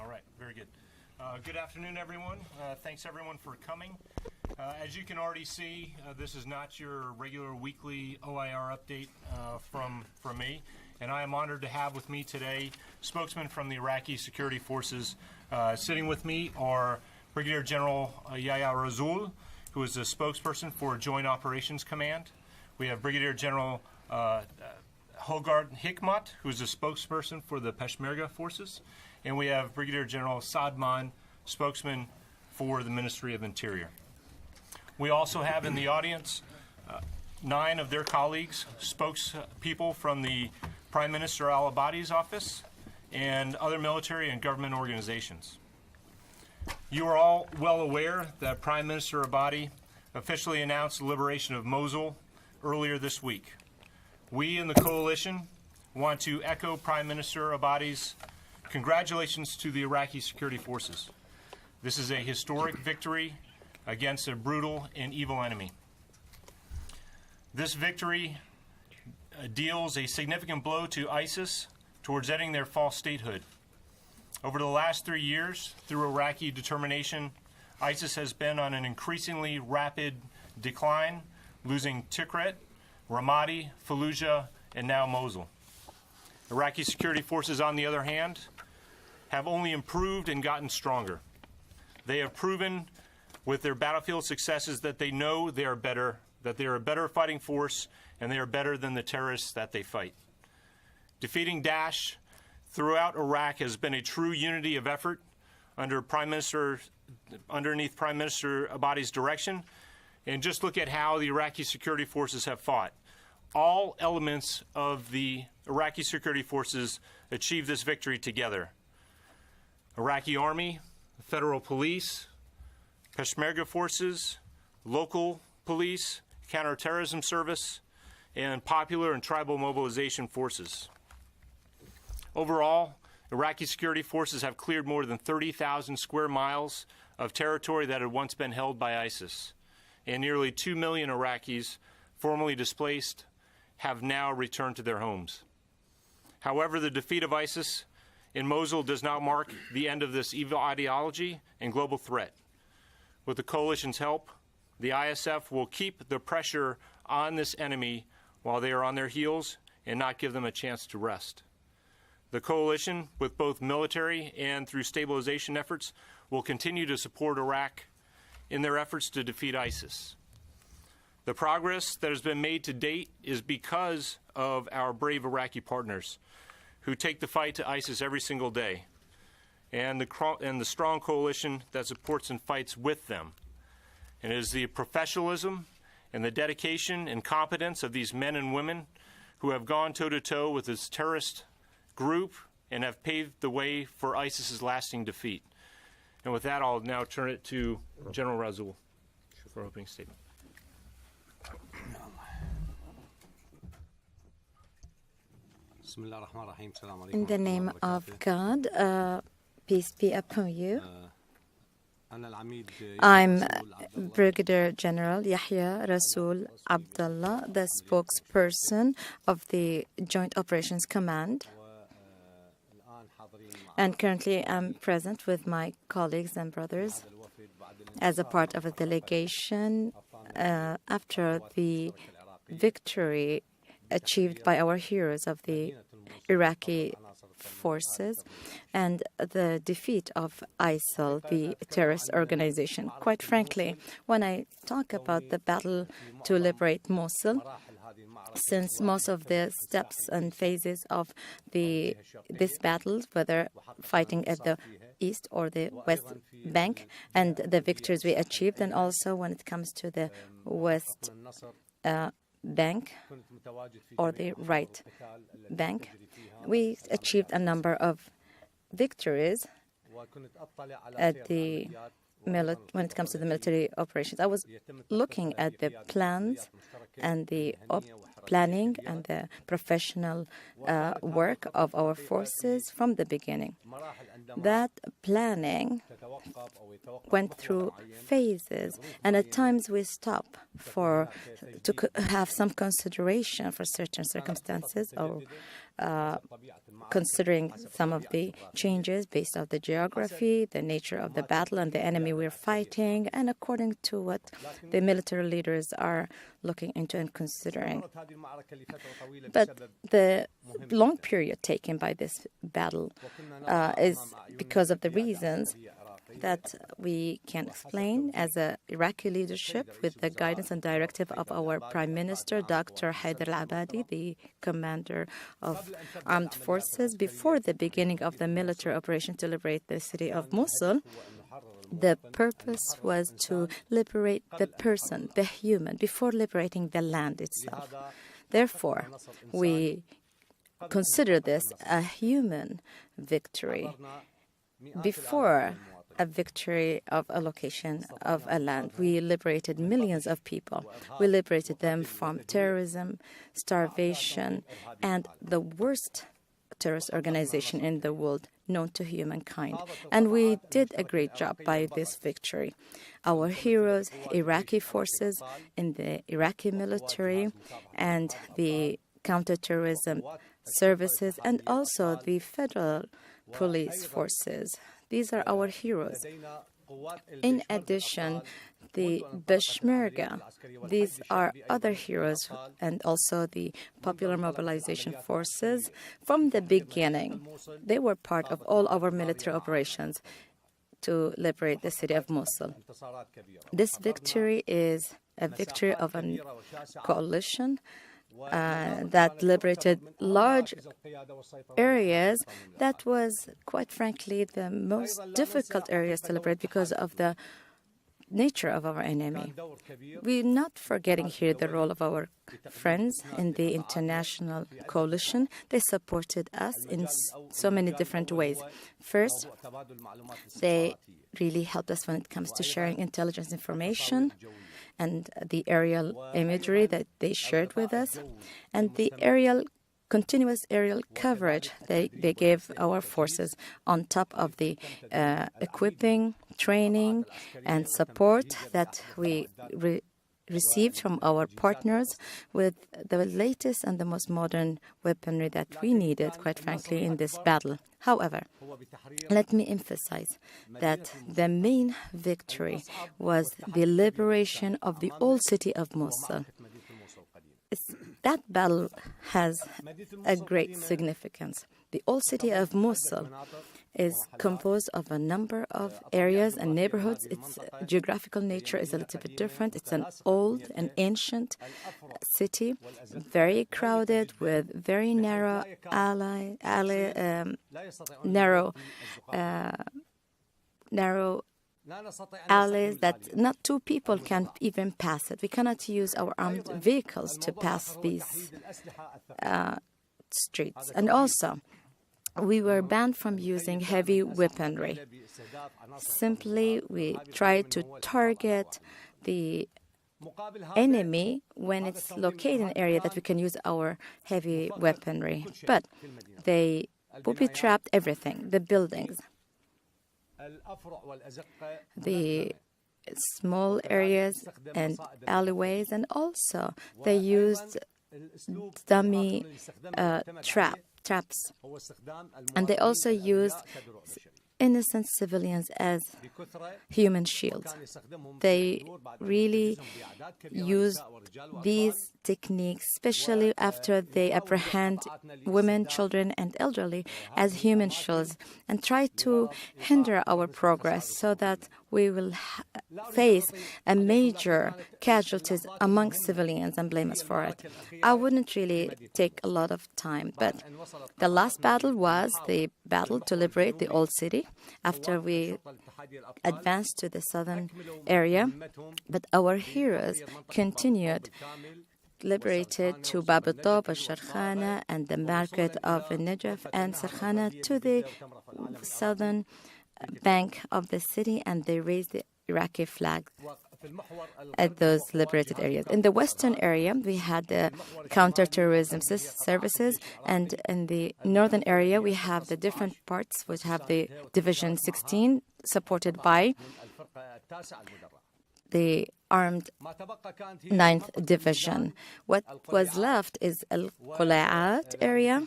All right, very good. Good afternoon, everyone. Thanks, everyone, for coming. As you can already see, this is not your regular weekly OIR update from me, and I am honored to have with me today spokesmen from the Iraqi security forces. Sitting with me are Brigadier General Yahya Rasool, who is the spokesperson for Joint Operations Command. We have Brigadier General Hogard Hikmat, who is the spokesperson for the Peshmerga forces. And we have Brigadier General Sadman, spokesman for the Ministry of Interior. We also have in the audience 9 of their colleagues, spokespeople from the Prime Minister al-Abadi's office and other military and government organizations. You are all well aware that Prime Minister Abadi officially announced the liberation of Mosul earlier this week. We in the coalition want to echo Prime Minister Abadi's congratulations to the Iraqi security forces. This is a historic victory against a brutal and evil enemy. This victory deals a significant blow to ISIS towards ending their false statehood. Over the last 3 years, through Iraqi determination, ISIS has been on an increasingly rapid decline, losing Tikrit, Ramadi, Fallujah, and now Mosul. Iraqi security forces, on the other hand, have only improved and gotten stronger. They have proven with their battlefield successes that they know they are better, that they are a better fighting force, and they are better than the terrorists that they fight. Defeating Daesh throughout Iraq has been a true unity of effort underneath Prime Minister Abadi's direction. And just look at how the Iraqi security forces have fought. All elements of the Iraqi security forces achieved this victory together. Iraqi Army, Federal Police, Peshmerga forces, local police, counterterrorism service, and popular and tribal mobilization forces. Overall, Iraqi security forces have cleared more than 30,000 square miles of territory that had once been held by ISIS, and nearly 2 million Iraqis formerly displaced have now returned to their homes. However, the defeat of ISIS in Mosul does not mark the end of this evil ideology and global threat. With the coalition's help, the ISF will keep the pressure on this enemy while they are on their heels and not give them a chance to rest. The coalition, with both military and through stabilization efforts, will continue to support Iraq in their efforts to defeat ISIS. The progress that has been made to date is because of our brave Iraqi partners who take the fight to ISIS every single day, and the strong coalition that supports and fights with them. And it is the professionalism and the dedication and competence of these men and women who have gone toe-to-toe with this terrorist group and have paved the way for ISIS's lasting defeat. And with that, I'll now turn it to General Rasool for opening statement. In the name of God, peace be upon you. I'm Brigadier General Yahya Rasool Abdullah, the spokesperson of the Joint Operations Command. And currently I'm present with my colleagues and brothers as a part of a delegation after the victory achieved by our heroes of the Iraqi forces and the defeat of ISIL, the terrorist organization. Quite frankly, when I talk about the battle to liberate Mosul, since most of the steps and phases of this battle, whether fighting at the East or the West Bank, and the victories we achieved, and also when it comes to the West Bank or the right bank, we achieved a number of victories at the when it comes to the military operations. I was looking at the plans and the planning and the professional work of our forces from the beginning. That planning went through phases, and at times we stop to have some consideration for certain circumstances or considering some of the changes based on the geography, the nature of the battle, and the enemy we're fighting, and according to what the military leaders are looking into and considering. But the long period taken by this battle is because of the reasons that we can explain as a Iraqi leadership with the guidance and directive of our Prime Minister, Dr. Haider al-Abadi, the commander of armed forces. Before the beginning of the military operation to liberate the city of Mosul, the purpose was to liberate the person, the human, before liberating the land itself. Therefore, we consider this a human victory before a victory of a location of a land. We liberated millions of people. We liberated them from terrorism, starvation, and the worst terrorist organization in the world known to humankind. And we did a great job by this victory. Our heroes, Iraqi forces in the Iraqi military and the counterterrorism services, and also the federal police forces. These are our heroes. In addition, the Peshmerga, these are other heroes, and also the Popular Mobilization Forces. From the beginning, they were part of all our military operations to liberate the city of Mosul. This victory is a victory of a coalition that liberated large areas that was, quite frankly, the most difficult areas to liberate because of the nature of our enemy. We're not forgetting here the role of our friends in the international coalition. They supported us in so many different ways. First, they really helped us when it comes to sharing intelligence information and the aerial imagery that they shared with us, and the continuous aerial coverage they gave our forces on top of the equipping, training, and support that we received from our partners with the latest and the most modern weaponry that we needed, quite frankly, in this battle. However, let me emphasize that the main victory was the liberation of the old city of Mosul. That battle has a great significance. The old city of Mosul is composed of a number of areas and neighborhoods. Its geographical nature is a little bit different. It's an old and ancient city, very crowded with very narrow alleys that not two people can even pass it. We cannot use our armed vehicles to pass these streets. And also, we were banned from using heavy weaponry. Simply, we tried to target the enemy when it's located in an area that we can use our heavy weaponry. But they booby-trapped everything, the buildings, the small areas and alleyways, and also they used dummy traps. And they also used innocent civilians as human shields. They really used these techniques, especially after they apprehend women, children, and elderly as human shields, and try to hinder our progress so that we will face a major casualties among civilians and blame us for it. I wouldn't really take a lot of time, but the last battle was the battle to liberate the old city after we advanced to the southern area. But our heroes continued, liberated to Bab al-Tob, al-Sharkhana, and the market of Najaf and Sarkhana to the southern bank of the city, and they raised the Iraqi flag at those liberated areas. In the western area, we had the counterterrorism services, and in the northern area, we have the different parts, which have the Division 16, supported by the armed 9th Division. What was left is Al-Qula'at area,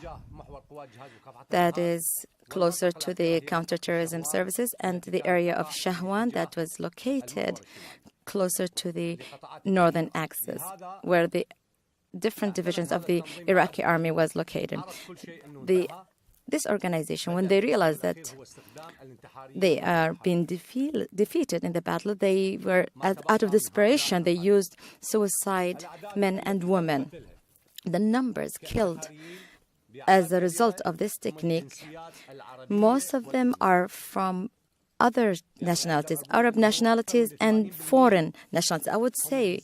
that is closer to the counterterrorism services, and the area of Shahwan that was located closer to the northern axis, where the different divisions of the Iraqi army was located. This organization, when they realized that they are being defeated in the battle, they were, out of desperation, they used suicide men and women. The numbers killed as a result of this technique, most of them are from other nationalities, Arab nationalities and foreign nationalities. I would say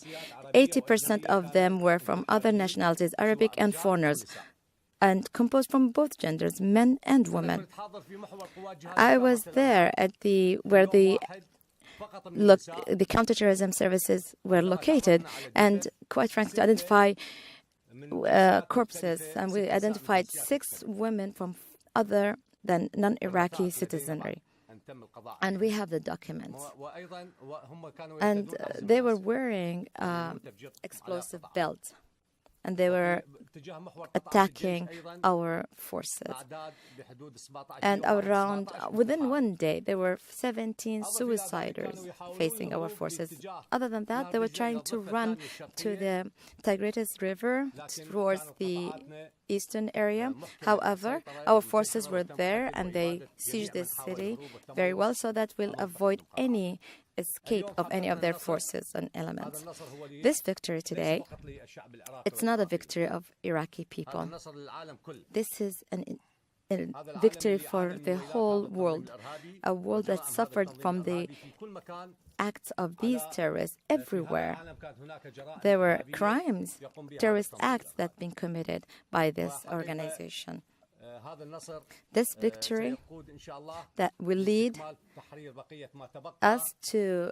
80% of them were from other nationalities, Arabic and foreigners, and composed from both genders, men and women. I was there at where the counterterrorism services were located, and quite frankly, to identify corpses, and we identified 6 women from other than non-Iraqi citizenry. And we have the documents. And they were wearing explosive belts, and they were attacking our forces. And within one day, there were 17 suiciders facing our forces. Other than that, they were trying to run to the Tigris River towards the eastern area. However, our forces were there, and they sieged this city very well so that we'll avoid any escape of any of their forces and elements. This victory today, it's not a victory of Iraqi people. This is a victory for the whole world, a world that suffered from the acts of these terrorists everywhere. There were crimes, terrorist acts that have been committed by this organization. This victory that will lead us to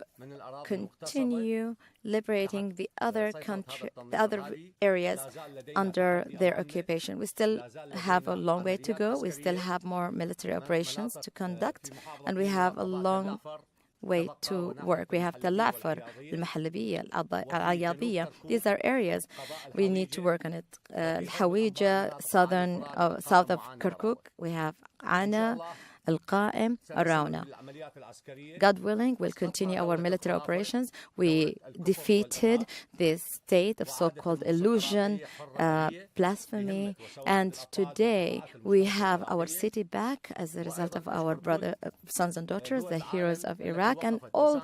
continue liberating the other areas under their occupation. We still have a long way to go. We still have more military operations to conduct, and we have a long way to work. We have Tel Afar, Al-Mahalibiyya, Al-Ayadiyya. These are areas we need to work on it. Al-Hawija, south of Kirkuk, we have Ana, Al-Qa'im, Arauna. God willing, we'll continue our military operations. We defeated this state of so-called illusion, blasphemy, and today we have our city back as a result of our sons and daughters, the heroes of Iraq, and all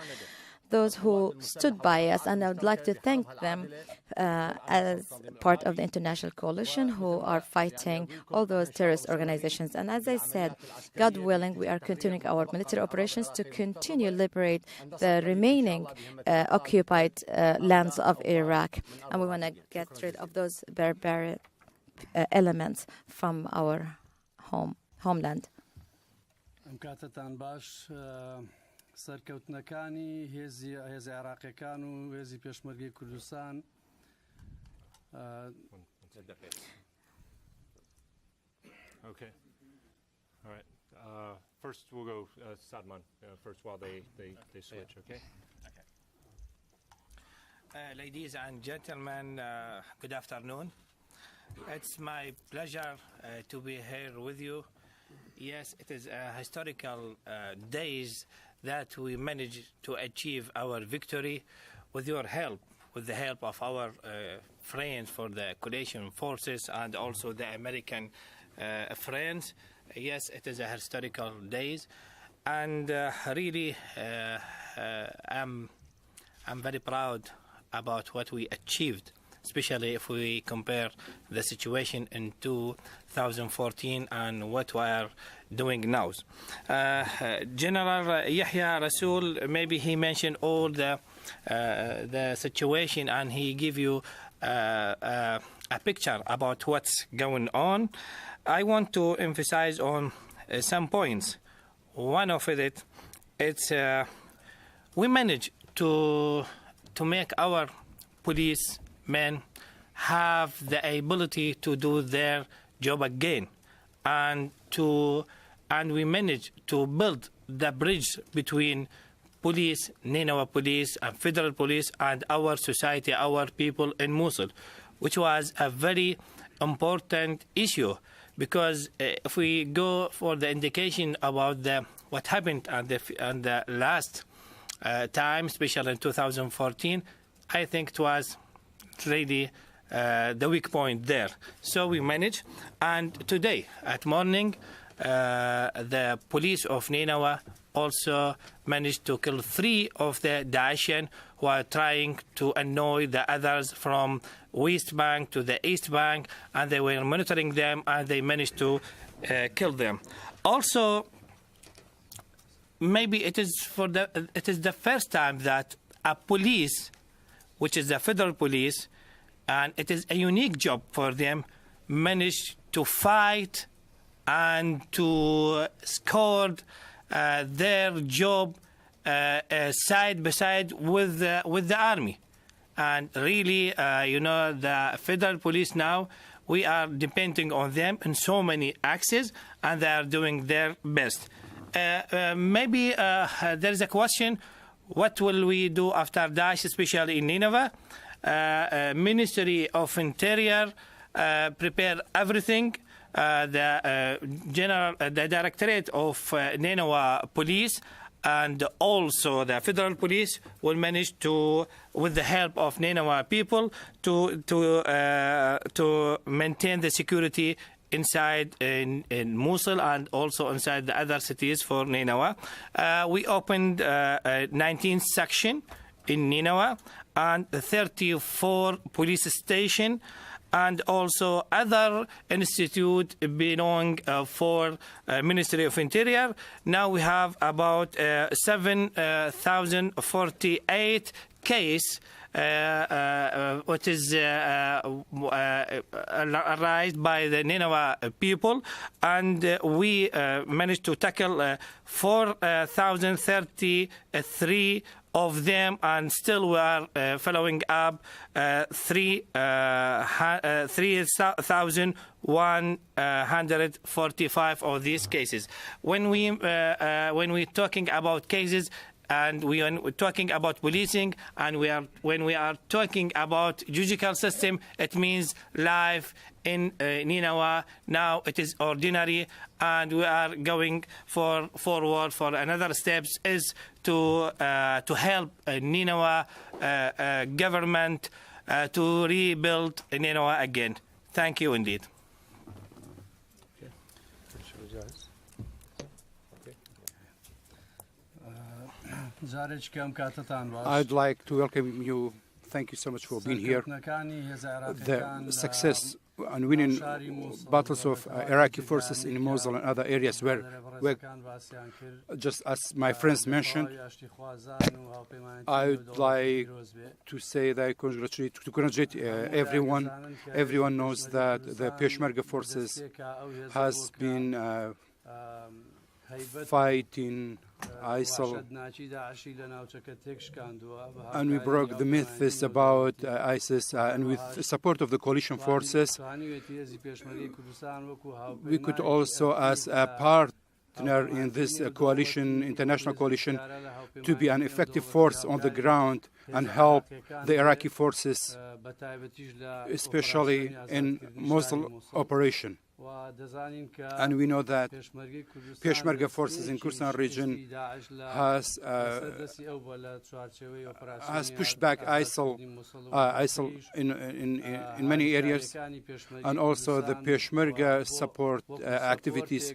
those who stood by us, and I would like to thank them as part of the international coalition who are fighting all those terrorist organizations. And as I said, God willing, we are continuing our military operations to continue liberate the remaining occupied lands of Iraq, and we want to get rid of those barbaric elements from our homeland. سەرکەوتنەکانی هێزی عێراقیەکان و هێزی پێشمەرگەی کوردستان Okay. All right. First, we'll go Sadman first while they switch, okay? Ladies and gentlemen, good afternoon. It's my pleasure to be here with you. Yes, it is a historical days that we managed to achieve our victory with your help, with the help of our friends for the coalition forces and also the American friends. Yes, it is a historical days, and really I'm very proud about what we achieved, especially if we compare the situation in 2014 and what we are doing now. General Yahya Rasool, maybe he mentioned all the situation, and he give you a picture about what's going on. I want to emphasize on some points. One of it's we managed to make our policemen have the ability to do their job again, and we managed to build the bridge between police, Nineveh police, and federal police, and our society, our people in Mosul, which was a very important issue. Because if we go for the indication about what happened on the last time, especially in 2014, I think it was really the weak point there. So we managed, and today at morning, the police of Nineveh also managed to kill 3 of the Daeshian who are trying to annoy the others from West Bank to the East Bank, and they were monitoring them, and they managed to kill them. Also, maybe it is the first time that a police, which is the federal police, and it is a unique job for them, managed to fight and to score their job side by side with the army. And really, the federal police now, we are depending on them in so many axes, and they are doing their best. Maybe there is a question, what will we do after Daesh, especially in Nineveh? Ministry of Interior prepare everything. The Directorate of Nineveh Police and also the federal police will manage to, with the help of Nineveh people, to maintain the security inside in Mosul and also inside the other cities for Nineveh. We opened a 19th section in Nineveh and 34 police stations, and also other institute belong for Ministry of Interior. Now we have about 7,048 case what is raised by the Nineveh people, and we managed to tackle 4,033 of them, and still we are following up 3,145 of these cases. When we're talking about cases, and we're talking about policing, and when we are talking about judicial system, it means life in Nineveh. Now it is ordinary, and we are going forward for another steps is to help Nineveh government to rebuild Nineveh again. Thank you indeed. I'd like to welcome you. Thank you so much for being here. The success and winning battles of Iraqi forces in Mosul and other areas where just as my friends mentioned, I would like to say that I congratulate everyone. Everyone knows that the Peshmerga forces has been fighting ISIL, and we broke the myths about ISIS, and with the support of the coalition forces, we could also, as a partner in this coalition, international coalition, to be an effective force on the ground and help the Iraqi forces, especially in Mosul operation. And we know that Peshmerga forces in Kurdistan region has pushed back ISIL in many areas, and also the Peshmerga support activities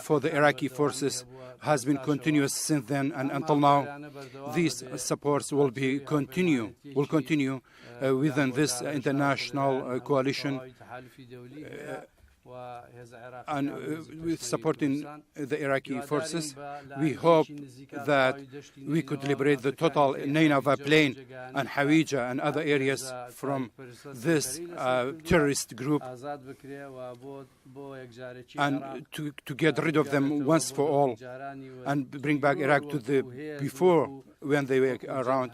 for the Iraqi forces has been continuous since then and until now. These supports will continue within this international coalition. And with supporting the Iraqi forces, we hope that we could liberate the total Nineveh plain and Hawija and other areas from this terrorist group, and to get rid of them once for all and bring back Iraq to the before when they were around.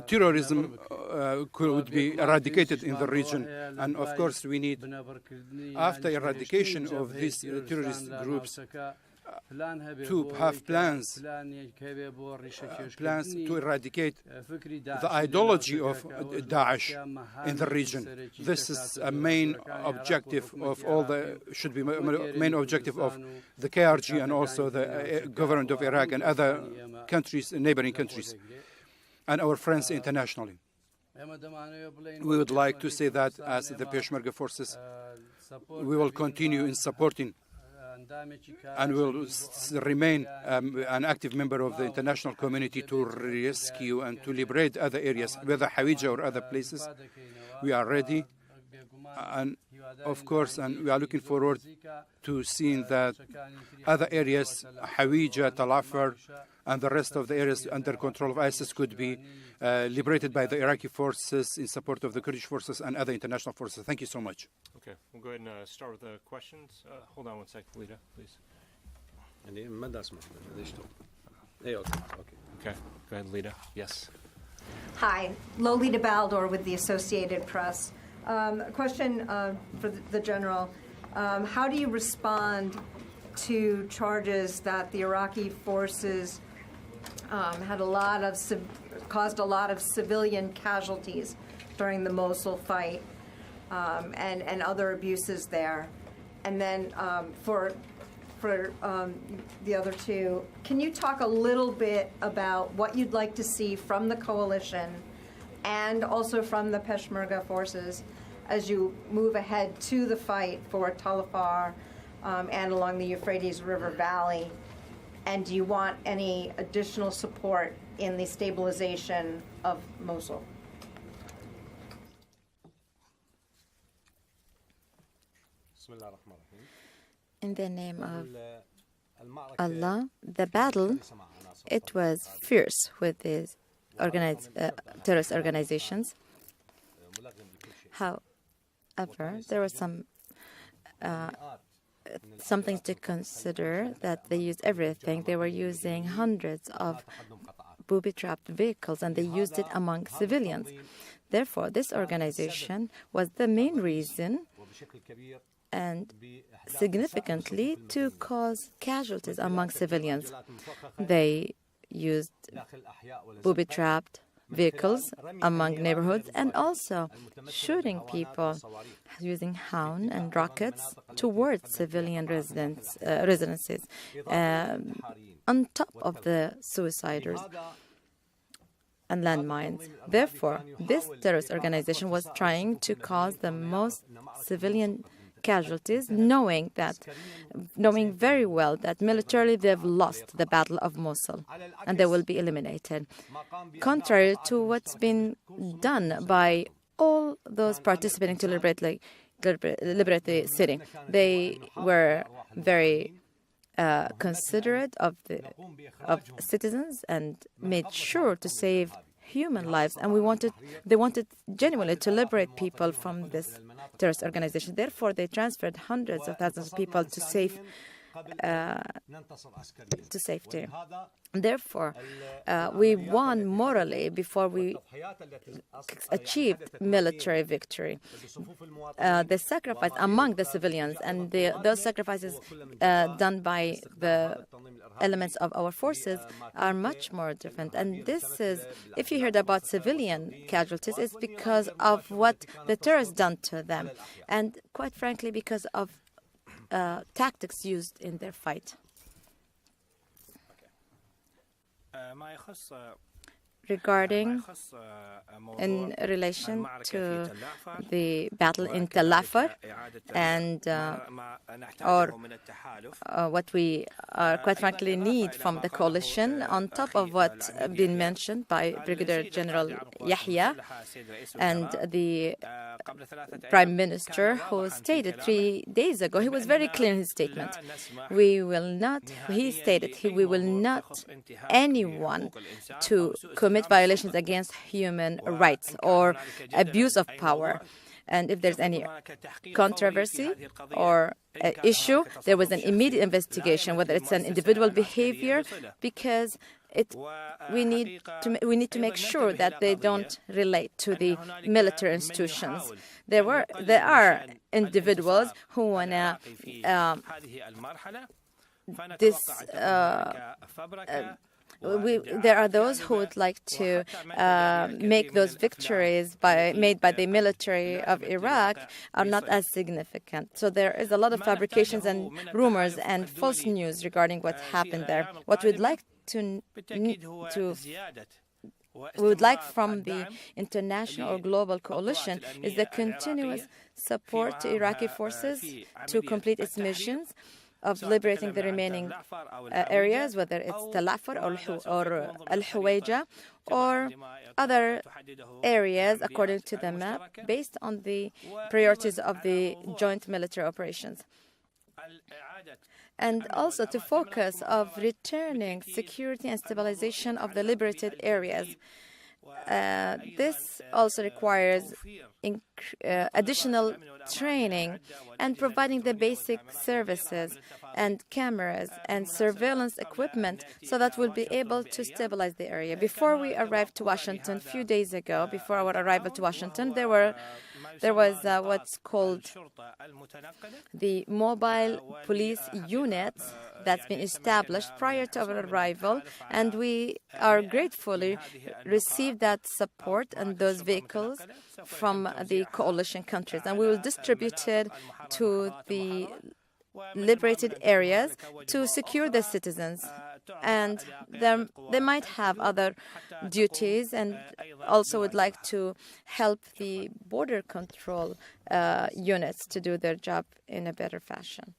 Terrorism could be eradicated in the region, and of course we need, after eradication of these terrorist groups, to have plans to eradicate the ideology of Daesh in the region. This is a main objective of should be main objective of the KRG and also the government of Iraq and other countries, neighboring countries, and our friends internationally. We would like to say that as the Peshmerga forces, we will continue in supporting and will remain an active member of the international community to rescue and to liberate other areas, whether Hawija or other places. We are ready, and of course, and we are looking forward to seeing that other areas, Hawija, Tal Afar, and the rest of the areas under control of ISIS could be liberated by the Iraqi forces in support of the Kurdish forces and other international forces. Thank you so much. Okay, we'll go ahead and start with the questions. Hold on one second, Lita, please. Okay, go ahead, Lita. Yes. Hi, Lolita Baldor with the Associated Press. A question for the General. How do you respond to charges that the Iraqi forces caused a lot of civilian casualties during the Mosul fight and other abuses there? And then for the other two, can you talk a little bit about what you'd like to see from the coalition and also from the Peshmerga forces as you move ahead to the fight for Tal Afar and along the Euphrates River Valley? And do you want any additional support in the stabilization of Mosul? In the name of Allah, the battle, it was fierce with these terrorist organizations. However, there was something to consider, that they used everything. They were using hundreds of booby-trapped vehicles, and they used it among civilians. Therefore, this organization was the main reason, and significantly, to cause casualties among civilians. They used booby-trapped vehicles among neighborhoods and also shooting people using hound and rockets towards civilian residences on top of the suiciders and landmines. Therefore, this terrorist organization was trying to cause the most civilian casualties, knowing very well that militarily they've lost the Battle of Mosul and they will be eliminated. Contrary to what's been done by all those participating to liberate the city, they were very considerate of citizens and made sure to save human lives, and they wanted genuinely to liberate people from this terrorist organization. Therefore, they transferred hundreds of thousands of people to safety. Therefore, we won morally before we achieved military victory. The sacrifice among the civilians and those sacrifices done by the elements of our forces are much more different. And this is, if you heard about civilian casualties, it's because of what the terrorists done to them, and quite frankly, because of tactics used in their fight. Regarding in relation to the battle in Tal Afar and or what we quite frankly need from the coalition, on top of what's been mentioned by Brigadier General Yahya and the Prime Minister, who stated 3 days ago, he was very clear in his statement. We will not anyone to commit violations against human rights or abuse of power. And if there's any controversy or issue, there was an immediate investigation, whether it's an individual behavior, because we need to make sure that they don't relate to the military institutions. There are individuals who wanna this there are those who would like to make those victories made by the military of Iraq are not as significant. So there is a lot of fabrications and rumors and false news regarding what happened there. What we'd like we would like from the international or global coalition is the continuous support to Iraqi forces to complete its missions of liberating the remaining areas, whether it's Tal Afar or Al-Huwayja or other areas according to the map based on the priorities of the joint military operations. And also to focus of returning security and stabilization of the liberated areas. This also requires additional training and providing the basic services and cameras and surveillance equipment so that we'll be able to stabilize the area. Before we arrived to Washington, a few days ago, before our arrival to Washington, there was what's called the mobile police units that's been established prior to our arrival, and we are gratefully received that support and those vehicles from the coalition countries, and we will distribute it to the liberated areas to secure the citizens. And they might have other duties, and also would like to help the border control units to do their job in a better fashion.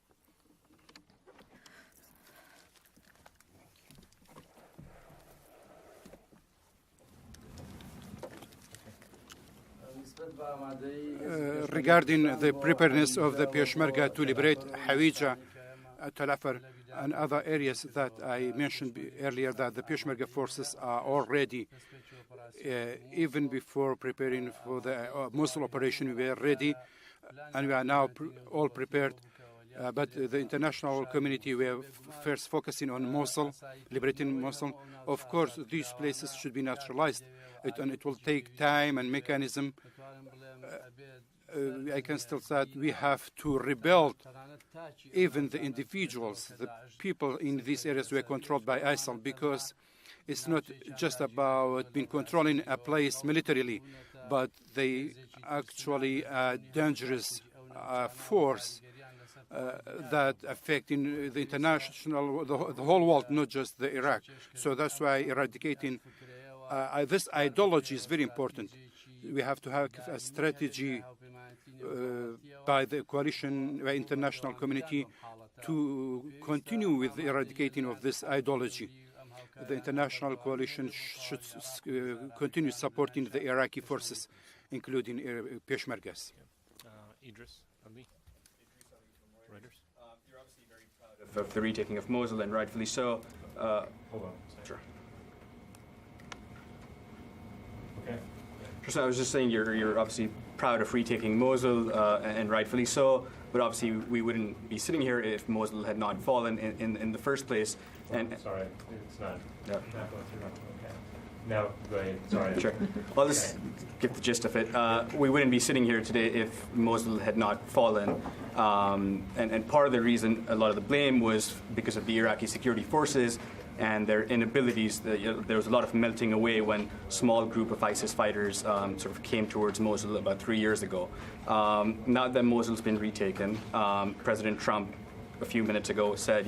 Regarding the preparedness of the Peshmerga to liberate Hawija, Tal Afar, and other areas that I mentioned earlier, that the Peshmerga forces are already, even before preparing for the Mosul operation, we were ready, and we are now all prepared. But the international community, we are first focusing on Mosul, liberating Mosul. Of course, these places should be naturalized, and it will take time and mechanism. I can still say that we have to rebuild even the individuals, the people in these areas were controlled by ISIL, because it's not just about being controlling a place militarily, but they actually a dangerous force that affecting the international, the whole world, not just the Iraq. So that's why eradicating this ideology is very important. We have to have a strategy by the coalition, by international community, to continue with the eradicating of this ideology. The international coalition should continue supporting the Iraqi forces, including Peshmergas. Idris Ali, Reuters. You're obviously very proud of the retaking of Mosul, and rightfully so. Hold on. Sure. Okay. So I was just saying you're obviously proud of retaking Mosul, and rightfully so, but obviously we wouldn't be sitting here if Mosul had not fallen in the first place. And sorry, it's not. Yeah. Not going through. Okay. Now, go ahead. Sorry. Sure. Well, I'll just give the gist of it. We wouldn't be sitting here today if Mosul had not fallen. And part of the reason, a lot of the blame was because of the Iraqi security forces and their inabilities. There was a lot of melting away when a small group of ISIS fighters sort of came towards Mosul about 3 years ago. Now that Mosul's been retaken, President Trump a few minutes ago said,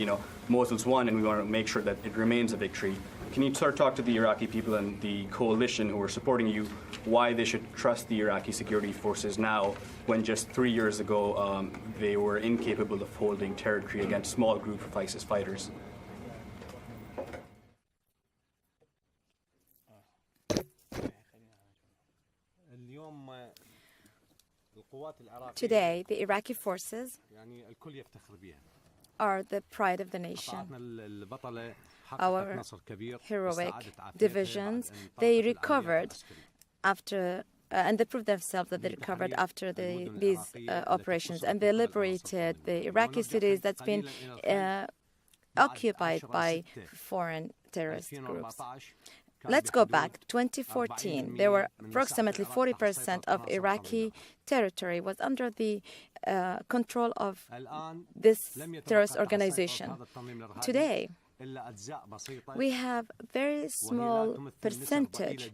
Mosul's won and we want to make sure that it remains a victory. Can you sort of talk to the Iraqi people and the coalition who are supporting you why they should trust the Iraqi security forces now when just 3 years ago they were incapable of holding territory against a small group of ISIS fighters? Today, the Iraqi forces are the pride of the nation. Our heroic divisions, they recovered after, and they proved themselves that they recovered after these operations, and they liberated the Iraqi cities that's been occupied by foreign terrorist groups. Let's go back. 2014, there were approximately 40% of Iraqi territory was under the control of this terrorist organization. Today, we have a very small percentage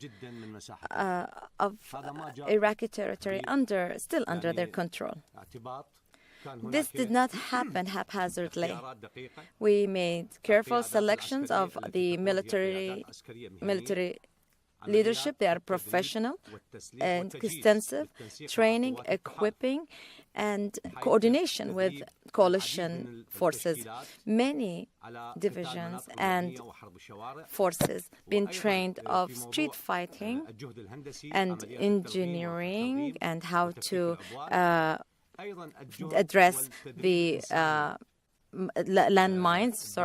of Iraqi territory still under their control. This did not happen haphazardly. We made careful selections of the military leadership. They are professional and extensive training, equipping, and coordination with coalition forces. Many divisions and forces been trained of street fighting and engineering and how to address the landmines,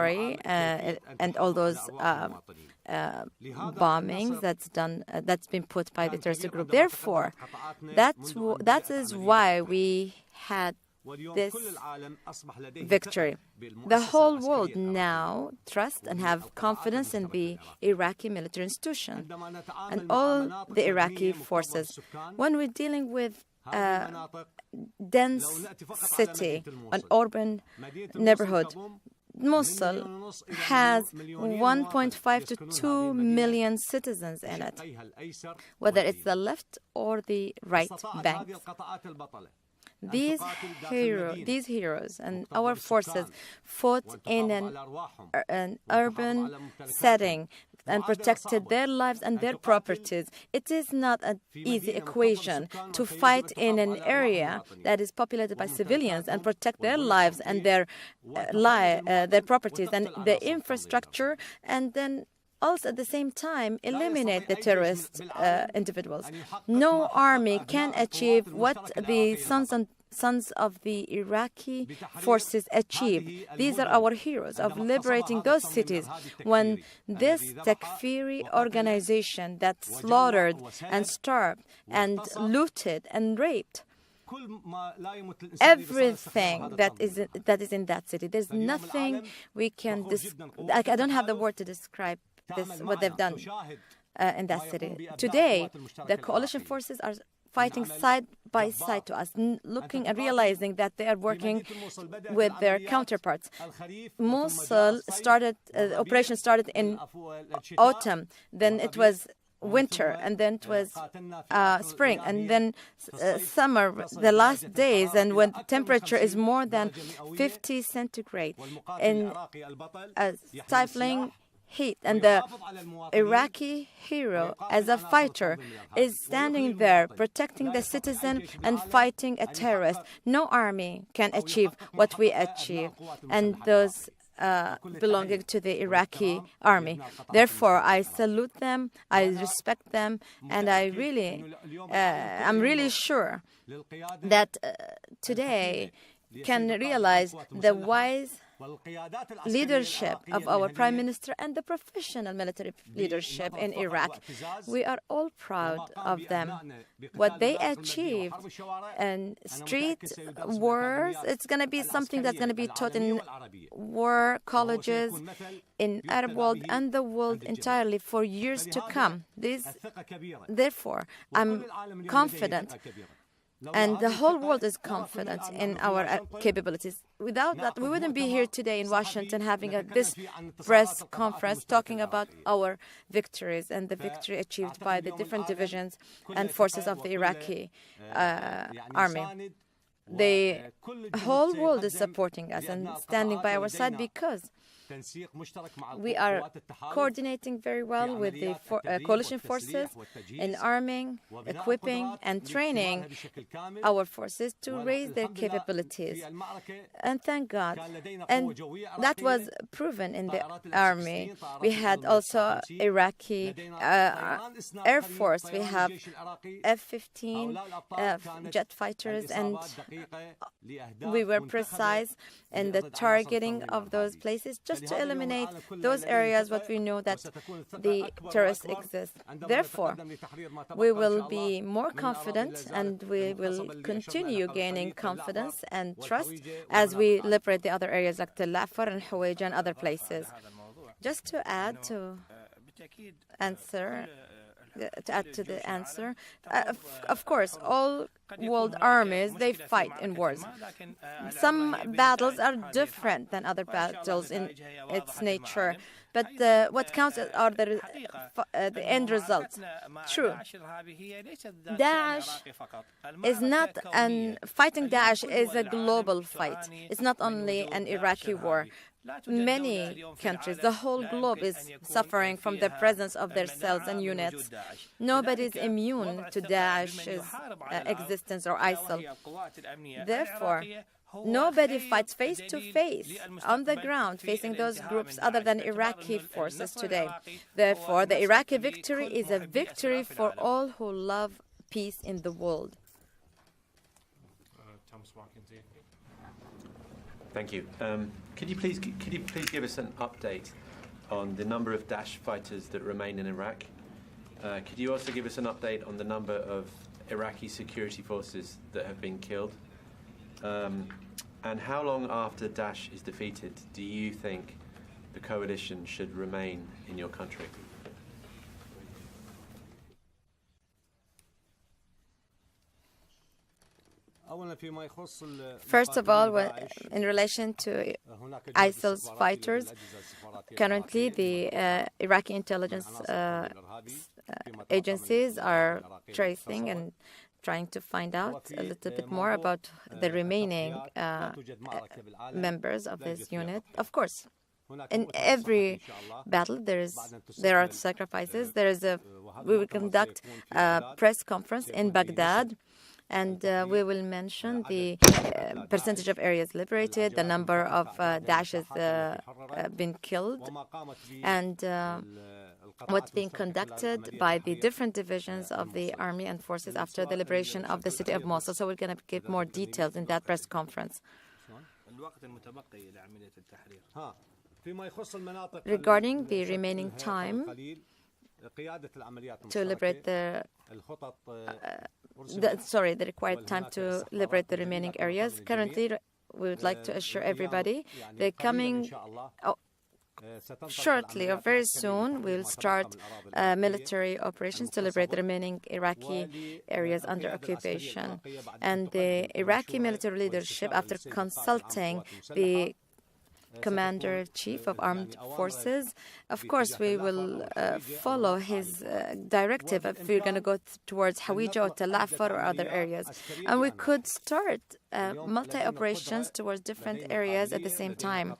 and all those bombings that's been put by the terrorist group. Therefore, that is why we had this victory. The whole world now trusts and have confidence in the Iraqi military institution and all the Iraqi forces. When we're dealing with dense city, an urban neighborhood, Mosul has 1.5 to 2 million citizens in it, whether it's the left or the right bank. These heroes and our forces fought in an urban setting and protected their lives and their properties. It is not an easy equation to fight in an area that is populated by civilians and protect their lives and their properties and the infrastructure, and then also at the same time eliminate the terrorist individuals. No army can achieve what the sons of the Iraqi forces achieve. These are our heroes of liberating those cities. When this Takfiri organization that slaughtered and starved and looted and raped everything that is in that city, there's nothing we can I don't have the word to describe what they've done in that city. Today, the coalition forces are fighting side by side to us, looking and realizing that they are working with their counterparts. Mosul operation started in autumn, then it was winter, and then it was spring, and then summer, the last days, and when the temperature is more than 50 centigrade in a stifling heat, and the Iraqi hero, as a fighter, is standing there protecting the citizen and fighting a terrorist. No army can achieve what we achieve, and those belonging to the Iraqi army. Therefore, I salute them, I respect them, and I'm really sure that today can realize the wise leadership of our Prime Minister and the professional military leadership in Iraq. We are all proud of them. What they achieved in street wars, it's going to be something that's going to be taught in war colleges, in Arab world and the world entirely for years to come. Therefore, I'm confident, and the whole world is confident in our capabilities. Without that, we wouldn't be here today in Washington having this press conference talking about our victories and the victory achieved by the different divisions and forces of the Iraqi army. The whole world is supporting us and standing by our side because we are coordinating very well with the coalition forces in arming, equipping, and training our forces to raise their capabilities. And thank God. And that was proven in the army. We had also Iraqi Air Force. We have F-15 jet fighters, and we were precise in the targeting of those places just to eliminate those areas what we know that the terrorists exist. Therefore, we will be more confident and we will continue gaining confidence and trust as we liberate the other areas like Tel Afar and Huwayja and other places. Just to add to answer to add to the answer. Of course, all world armies, they fight in wars. Some battles are different than other battles in its nature, but what counts are the end results. True. Daesh is not fighting Daesh is a global fight. It's not only an Iraqi war. Many countries, the whole globe is suffering from the presence of their cells and units. Nobody is immune to Daesh's existence or ISIL. Therefore, nobody fights face to face on the ground facing those groups other than Iraqi forces today. Therefore, the Iraqi victory is a victory for all who love peace in the world. Thank you. Could you please give us an update on the number of Daesh fighters that remain in Iraq? Could you also give us an update on the number of Iraqi security forces that have been killed? And how long after Daesh is defeated do you think the coalition should remain in your country? First of all, in relation to ISIL's fighters, currently the Iraqi intelligence agencies are tracing and trying to find out a little bit more about the remaining members of this unit. Of course, in every battle there are sacrifices. We will conduct a press conference in Baghdad, and we will mention the percentage of areas liberated, the number of Daesh has been killed, and what's being conducted by the different divisions of the army and forces after the liberation of the city of Mosul. So we're going to give more details in that press conference. Regarding the remaining time to liberate the required time to liberate the remaining areas. Currently, we would like to assure everybody they're coming shortly or very soon. We'll start military operations to liberate the remaining Iraqi areas under occupation. And the Iraqi military leadership, after consulting the Commander-Chief of Armed Forces, of course, we will follow his directive if we're going to go towards Hawija or Tel Afar or other areas. And we could start multi-operations towards different areas at the same time.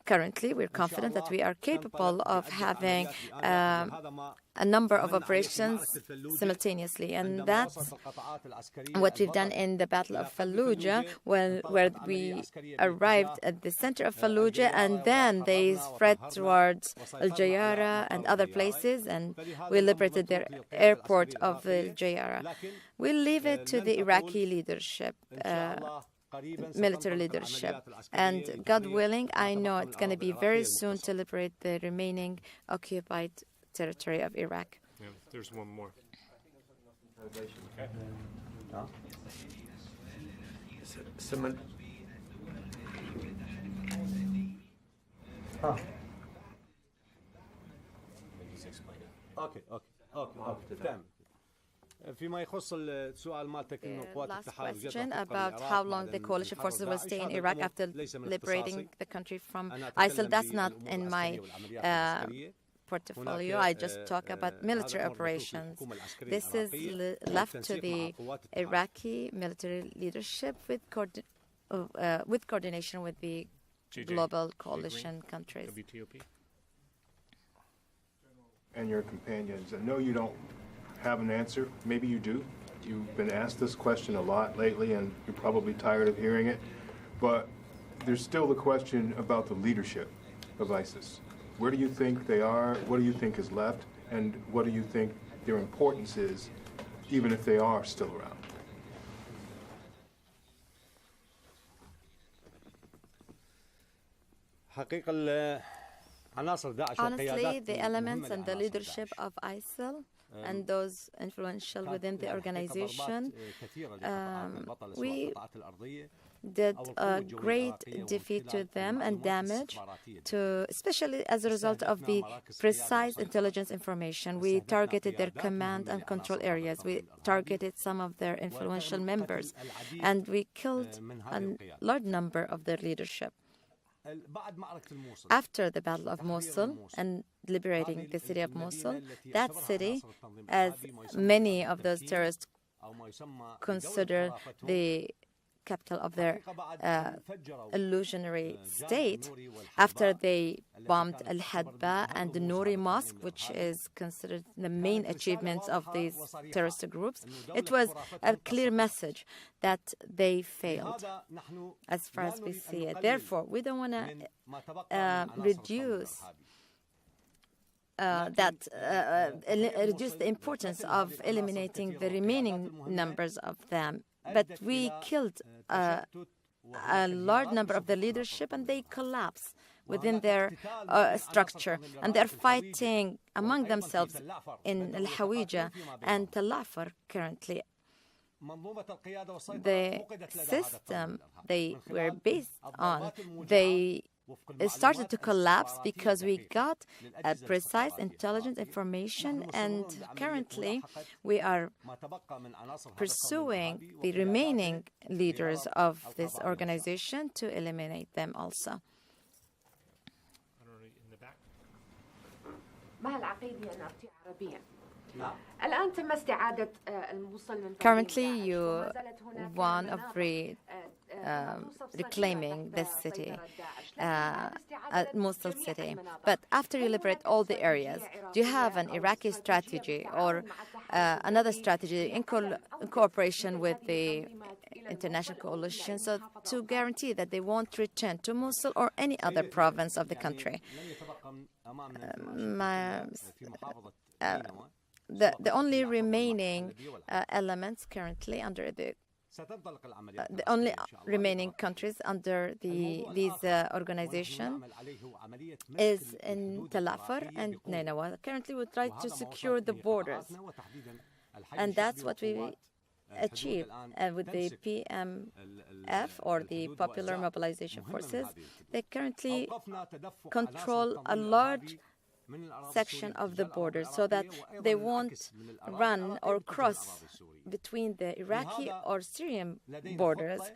Currently, we're confident that we are capable of having a number of operations simultaneously, and that's what we've done in the Battle of Fallujah, where we arrived at the center of Fallujah, and then they spread towards Al-Jayara and other places, and we liberated the airport of Al-Jayara. We'll leave it to the Iraqi leadership, military leadership, and God willing, I know it's going to be very soon to liberate the remaining occupied territory of Iraq. Yeah, there's one more. Someone. Okay. Last question about how long the coalition forces will stay in Iraq after liberating the country from ISIL. That's not in my portfolio. I just talk about military operations. This is left to the Iraqi military leadership with coordination with the global coalition countries. WTOP. And your companions. I know you don't have an answer. Maybe you do. You've been asked this question a lot lately, and you're probably tired of hearing it. But there's still the question about the leadership of ISIS. Where do you think they are? What do you think is left? And what do you think their importance is, even if they are still around? Honestly, the elements and the leadership of ISIL and those influential within the organization, we did a great defeat to them and damage to, especially as a result of the precise intelligence information. We targeted their command and control areas. We targeted some of their influential members, and we killed a large number of their leadership. After the Battle of Mosul and liberating the city of Mosul, that city, as many of those terrorists consider the capital of their illusionary state, after they bombed Al-Hadba and the Nouri Mosque, which is considered the main achievements of these terrorist groups, it was a clear message that they failed, as far as we see it. Therefore, we don't want to reduce reduce the importance of eliminating the remaining numbers of them. But we killed a large number of the leadership, and they collapse within their structure. And they're fighting among themselves in Al-Hawija and Tal Afar currently. The system they were based on, it started to collapse because we got precise intelligence information, and currently we are pursuing the remaining leaders of this organization to eliminate them also. Currently, you won of reclaiming this city, Mosul city. But after you liberate all the areas, do you have an Iraqi strategy or another strategy in cooperation with the international coalition so to guarantee that they won't return to Mosul or any other province of the country? The only remaining elements currently under the only remaining countries under these organization is in Tal Afar and Nainawa. Currently, we try to secure the borders, and that's what we achieved with the PMF, or the Popular Mobilization Forces. They currently control a large section of the border so that they won't run or cross between the Iraqi or Syrian borders,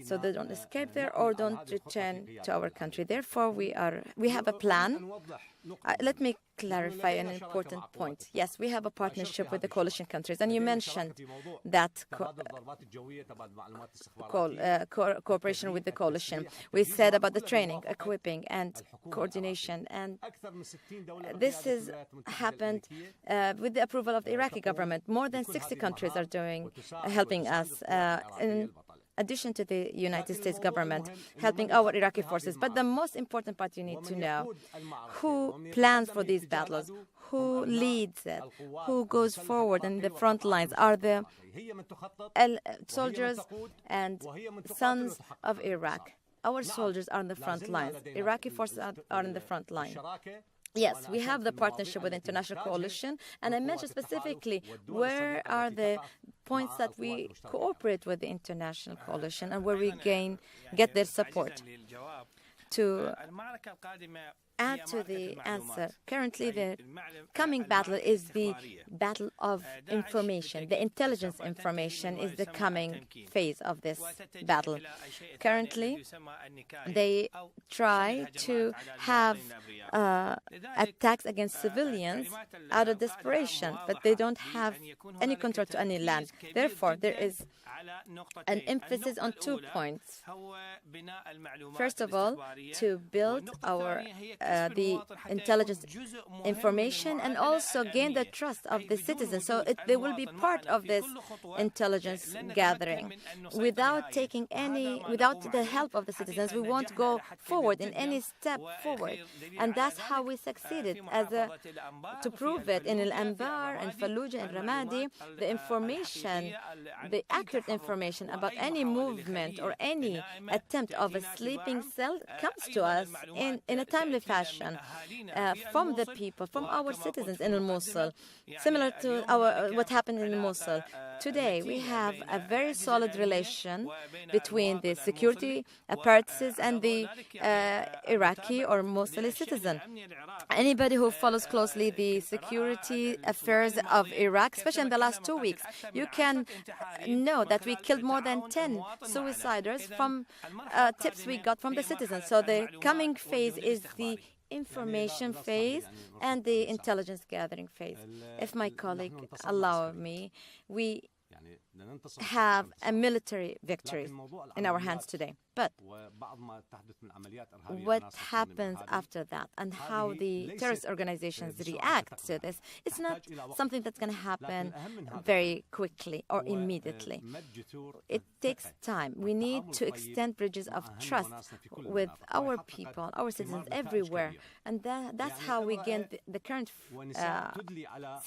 so they don't escape there or don't return to our country. Therefore, we have a plan. Let me clarify an important point. Yes, we have a partnership with the coalition countries, and you mentioned that cooperation with the coalition. We said about the training, equipping, and coordination, and this has happened with the approval of the Iraqi government. More than 60 countries are helping us. In addition to the United States government helping our Iraqi forces. But the most important part you need to know, who plans for these battles, who leads it, who goes forward in the front lines are the soldiers and sons of Iraq. Our soldiers are on the front lines. Iraqi forces are in the front line. Yes, we have the partnership with the international coalition, and I mentioned specifically where are the points that we cooperate with the international coalition and where we get their support. To add to the answer, currently the coming battle is the battle of information. The intelligence information is the coming phase of this battle. Currently, they try to have attacks against civilians out of desperation, but they don't have any control to any land. Therefore, there is an emphasis on 2 points. First of all, to build the intelligence information and also gain the trust of the citizens, so they will be part of this intelligence gathering. Without the help of the citizens, we won't go forward in any step forward, and that's how we succeeded. To prove it, in Al-Anbar and Fallujah and Ramadi, the information, the accurate information about any movement or any attempt of a sleeping cell comes to us in a timely fashion. passion from the people, from our citizens in Mosul, similar to what happened in Mosul. Today, we have a very solid relation between the security apparatus and the Iraqi or Mosuli citizen. Anybody who follows closely the security affairs of Iraq, especially in the last 2 weeks, you can know that we killed more than 10 suiciders from tips we got from the citizens. So the coming phase is the information phase and the intelligence gathering phase. If my colleague allow me, we have a military victory in our hands today. But what happens after that and how the terrorist organizations react to this, it's not something that's going to happen very quickly or immediately. It takes time. We need to extend bridges of trust with our people, our citizens everywhere. And that's how we gain the current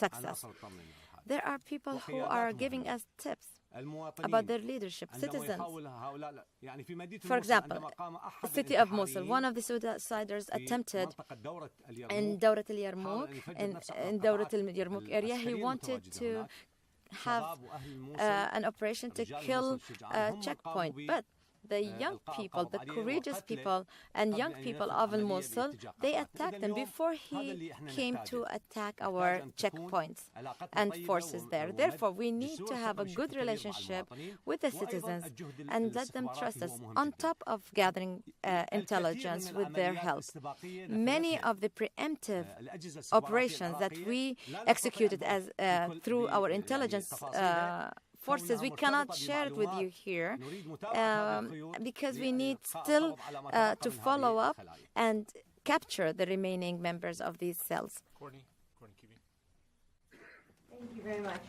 success. There are people who are giving us tips about their leadership, citizens. For example, the city of Mosul, one of the suiciders attempted in Dawrat al-Yarmouk, in Dawrat al-Yarmouk area, he wanted to have an operation to kill a checkpoint, but the young people, the courageous people and young people of Mosul, they attacked him before he came to attack our checkpoints and forces there. Therefore, we need to have a good relationship with the citizens and let them trust us on top of gathering intelligence with their help. Many of the preemptive operations that we executed as through our intelligence forces, we cannot share it with you here because we need still to follow up and capture the remaining members of these cells. Courtney. Thank you very much.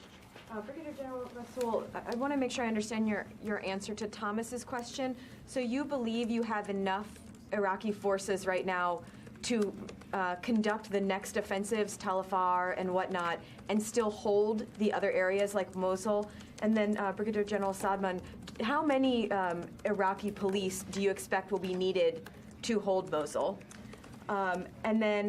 Brigadier General Rasool, I want to make sure I understand your answer to Thomas's question. So you believe you have enough Iraqi forces right now to conduct the next offensives, Tal Afar and whatnot, and still hold the other areas like Mosul? And then Brigadier General Sadman, how many Iraqi police do you expect will be needed to hold Mosul? And then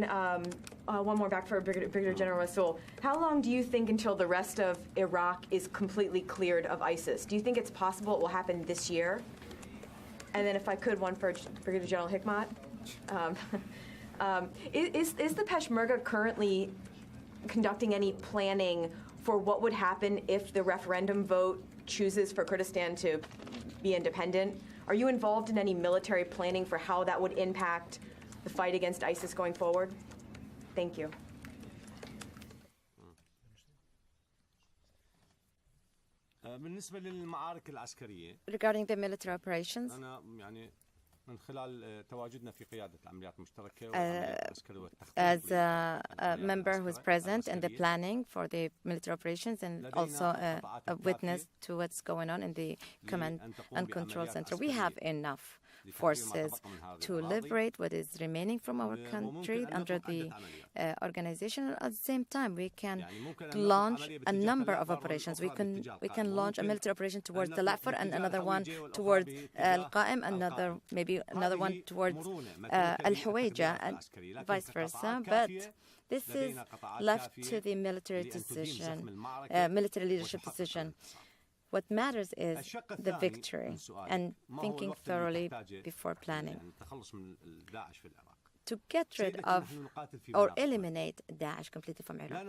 one more back for Brigadier General Rasool. How long do you think until the rest of Iraq is completely cleared of ISIS? Do you think it's possible it will happen this year? And then if I could, one for Brigadier General Hikmat. Is the Peshmerga currently conducting any planning for what would happen if the referendum vote chooses for Kurdistan to be independent? Are you involved in any military planning for how that would impact the fight against ISIS going forward? Thank you. Regarding the military operations, as a member who is present in the planning for the military operations and also a witness to what's going on in the command and control center, we have enough forces to liberate what is remaining from our country under the organization. At the same time, we can launch a number of operations. We can launch a military operation towards the Lafar and another one towards Al-Qa'im, maybe another one towards Al-Huwayja, and vice versa. But this is left to the military decision, military leadership decision. What matters is the victory and thinking thoroughly before planning. To get rid of or eliminate Daesh completely from Iraq.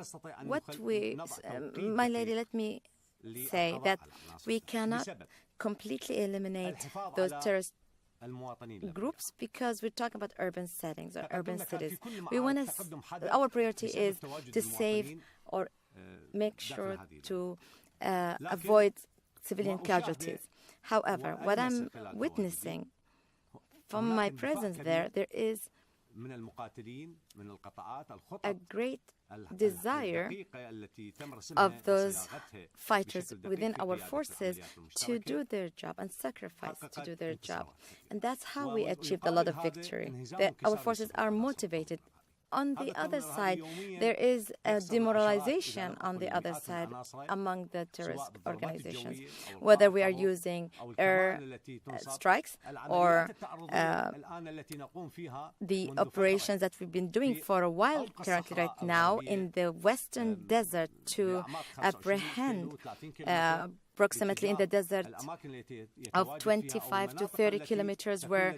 My lady, let me say that we cannot completely eliminate those terrorist groups because we're talking about urban settings or urban cities. Our priority is to save or make sure to avoid civilian casualties. However, what I'm witnessing from my presence there is a great desire of those fighters within our forces to do their job and sacrifice to do their job. And that's how we achieved a lot of victory. Our forces are motivated on the other side, there is a demoralization on the other side among the terrorist organizations, whether we are using air strikes or the operations that we've been doing for a while currently right now in the western desert to apprehend approximately in the desert of 25 to 30 kilometers where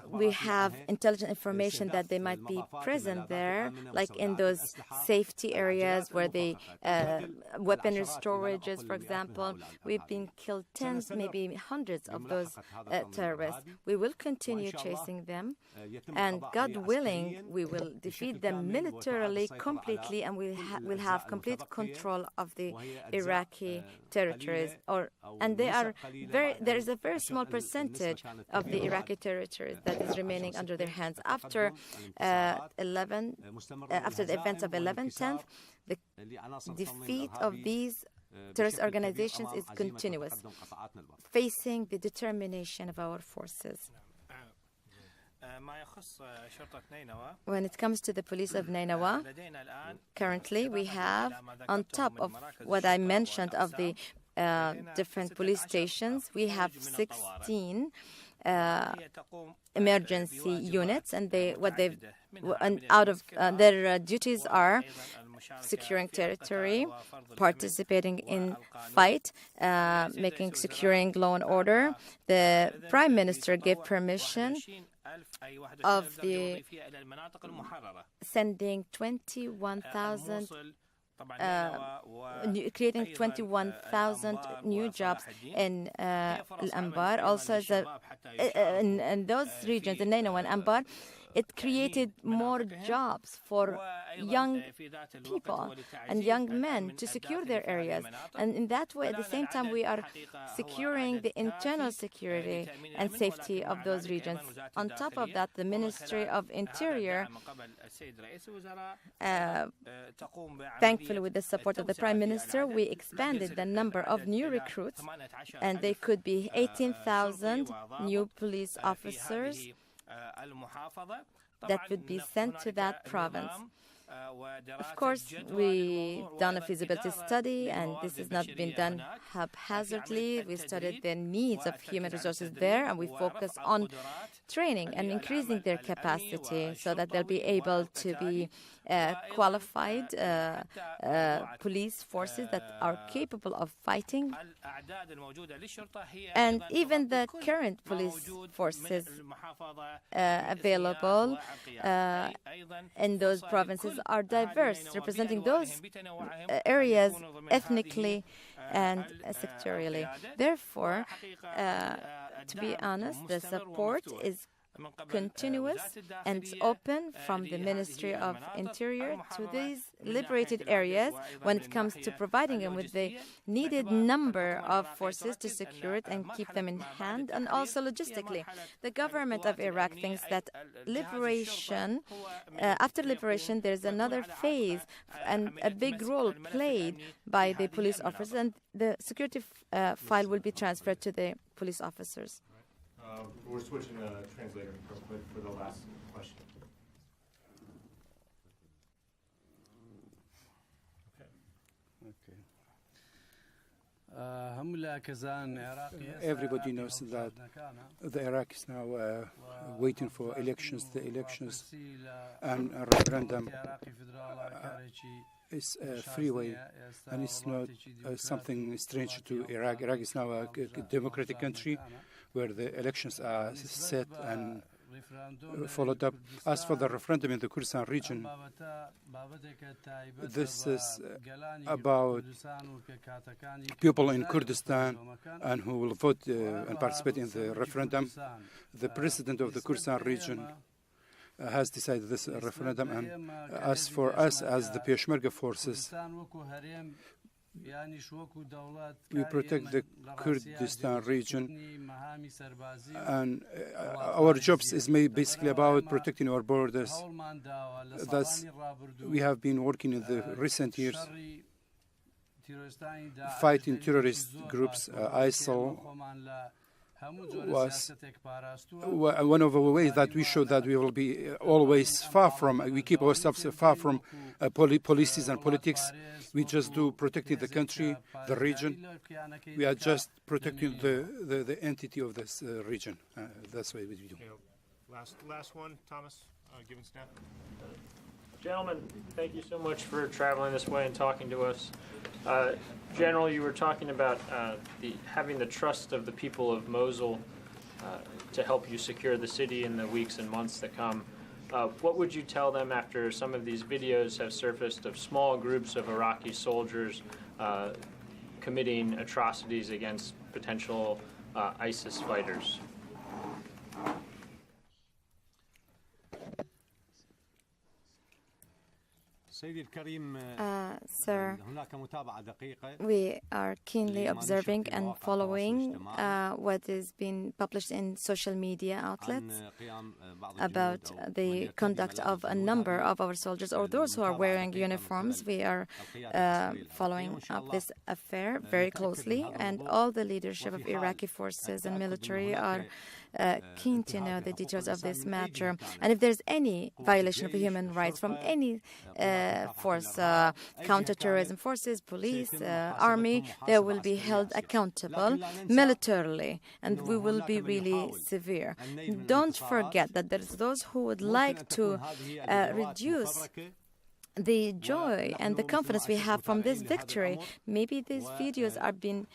we have intelligent information that they might be present there, like in those safety areas where the weaponry storages, for example. We've been killed tens, maybe hundreds of those terrorists. We will continue chasing them, and God willing, we will defeat them militarily completely, and we'll have complete control of the Iraqi territories. And there is a very small percentage of the Iraqi territories that is remaining under their hands. After the events of 11/10, the defeat of these terrorist organizations is continuous, facing the determination of our forces. When it comes to the police of Nainawa, currently we have, on top of what I mentioned of the different police stations, we have 16 emergency units, and out of their duties are securing territory, participating in fight, securing law and order. The Prime Minister gave permission of the sending 21,000 creating 21,000 new jobs in Al-Anbar. Also, in those regions, in Nainawa and Anbar, it created more jobs for young people and young men to secure their areas. And in that way, at the same time, we are securing the internal security and safety of those regions. On top of that, the Ministry of Interior, thankfully with the support of the Prime Minister, we expanded the number of new recruits, and they could be 18,000 new police officers that would be sent to that province. Of course, we've done a feasibility study, and this has not been done haphazardly. We studied the needs of human resources there, and we focus on training and increasing their capacity so that they'll be able to be qualified police forces that are capable of fighting. And even the current police forces available in those provinces are diverse, representing those areas ethnically and sectorially. Therefore, to be honest, the support is continuous and open from the Ministry of Interior to these liberated areas when it comes to providing them with the needed number of forces to secure it and keep them in hand, and also logistically. The government of Iraq thinks that after liberation, there's another phase and a big role played by the police officers, and the security file will be transferred to the police officers. We're switching to translator real quick for the last question. Everybody knows that the Iraq is now waiting for elections. The elections and a referendum is a freeway, and it's not something strange to Iraq. Iraq is now a democratic country where the elections are set and followed up. As for the referendum in the Kurdistan region, this is about people in Kurdistan and who will vote and participate in the referendum. The president of the Kurdistan region has decided this referendum, and as for us as the Peshmerga forces, we protect the Kurdistan region, and our jobs is basically about protecting our borders. Thus, we have been working in the recent years fighting terrorist groups, ISIL was one of the ways that we show that we will be always we keep ourselves far from policies and politics. We just do protecting the country, the region. We are just protecting the entity of this region. That's what we do. Last one, Thomas, given staff. Gentlemen, thank you so much for traveling this way and talking to us. General, you were talking about having the trust of the people of Mosul to help you secure the city in the weeks and months to come. What would you tell them after some of these videos have surfaced of small groups of Iraqi soldiers committing atrocities against potential ISIS fighters? Sir, we are keenly observing and following what is being published in social media outlets about the conduct of a number of our soldiers or those who are wearing uniforms. We are following up this affair very closely, and all the leadership of Iraqi forces and military are keen to know the details of this matter. And if there's any violation of human rights from any force, counterterrorism forces, police, army, they will be held accountable militarily, and we will be really severe. Don't forget that there's those who would like to reduce the joy and the confidence we have from this victory. Maybe these videos are being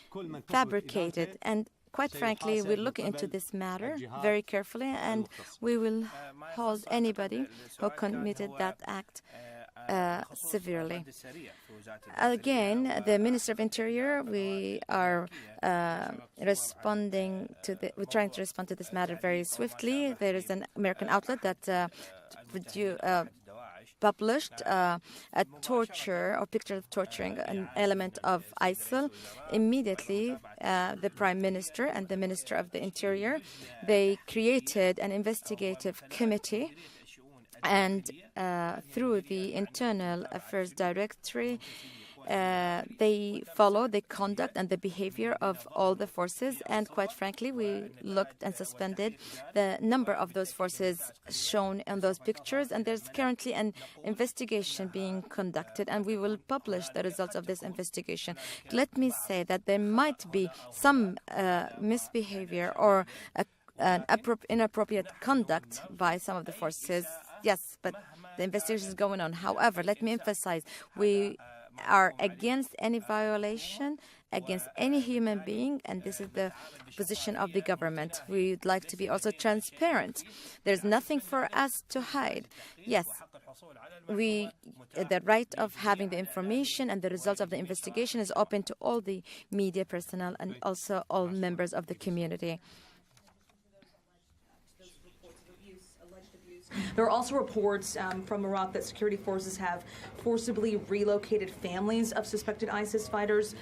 fabricated, and quite frankly, we're looking into this matter very carefully, and we will hold anybody who committed that act severely. Again, the Minister of Interior, we are responding to we're trying to respond to this matter very swiftly. There is an American outlet that published a torture or picture of torturing an element of ISIL. Immediately, the Prime Minister and the Minister of the Interior, they created an investigative committee, and through the Internal Affairs Directorate, they follow the conduct and the behavior of all the forces, and quite frankly, we looked and suspended the number of those forces shown in those pictures, and there's currently an investigation being conducted, and we will publish the results of this investigation. Let me say that there might be some misbehavior or inappropriate conduct by some of the forces, yes, but the investigation is going on. However, let me emphasize, we are against any violation against any human being, and this is the position of the government. We would like to be also transparent. There's nothing for us to hide. Yes, the right of having the information and the results of the investigation is open to all the media personnel and also all members of the community. There are also reports from Iraq that security forces have forcibly relocated families of suspected ISIS fighters,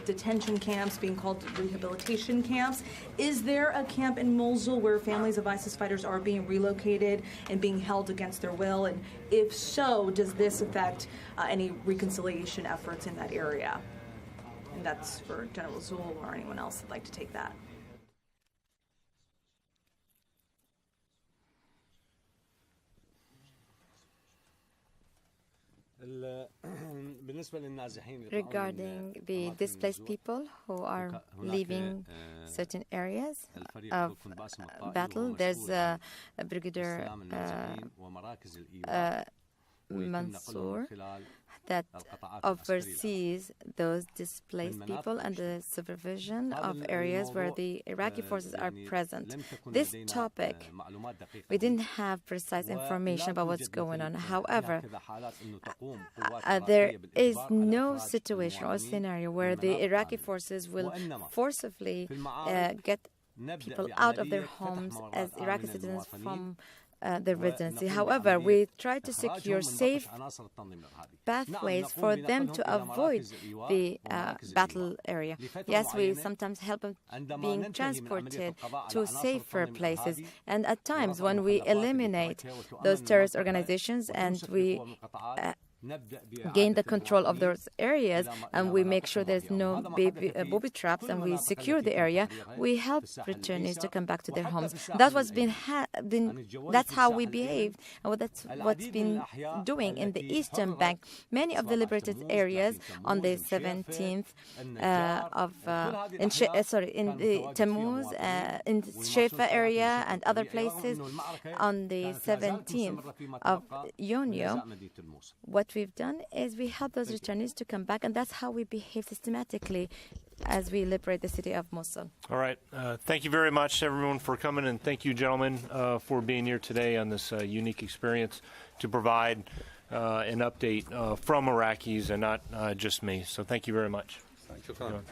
detention camps being called rehabilitation camps. Is there a camp in Mosul where families of ISIS fighters are being relocated and being held against their will? And if so, does this affect any reconciliation efforts in that area? And that's for General Zul or anyone else that'd like to take that. Regarding the displaced people who are leaving certain areas of battle, there's a Brigadier Mansour that oversees those displaced people and the supervision of areas where the Iraqi forces are present. This topic, we didn't have precise information about what's going on. However, there is no situation or scenario where the Iraqi forces will forcibly get people out of their homes as Iraqi citizens from the residency. However, we try to secure safe pathways for them to avoid the battle area. Yes, we sometimes help them being transported to safer places. And at times when we eliminate those terrorist organizations and we gain the control of those areas, and we make sure there's no booby traps, and we secure the area, we help returnees to come back to their homes. That's what's that's how we behaved, and that's what's been doing in the Eastern Bank. Many of the liberated areas on the 17th in the Tammuz, in Shefa area and other places on the 17th of Yonyo. What we've done is we help those returnees to come back, and that's how we behave systematically as we liberate the city of Mosul. All right. Thank you very much, everyone, for coming, and thank you, gentlemen, for being here today on this unique experience to provide an update from Iraqis and not just me. So thank you very much. Thank you.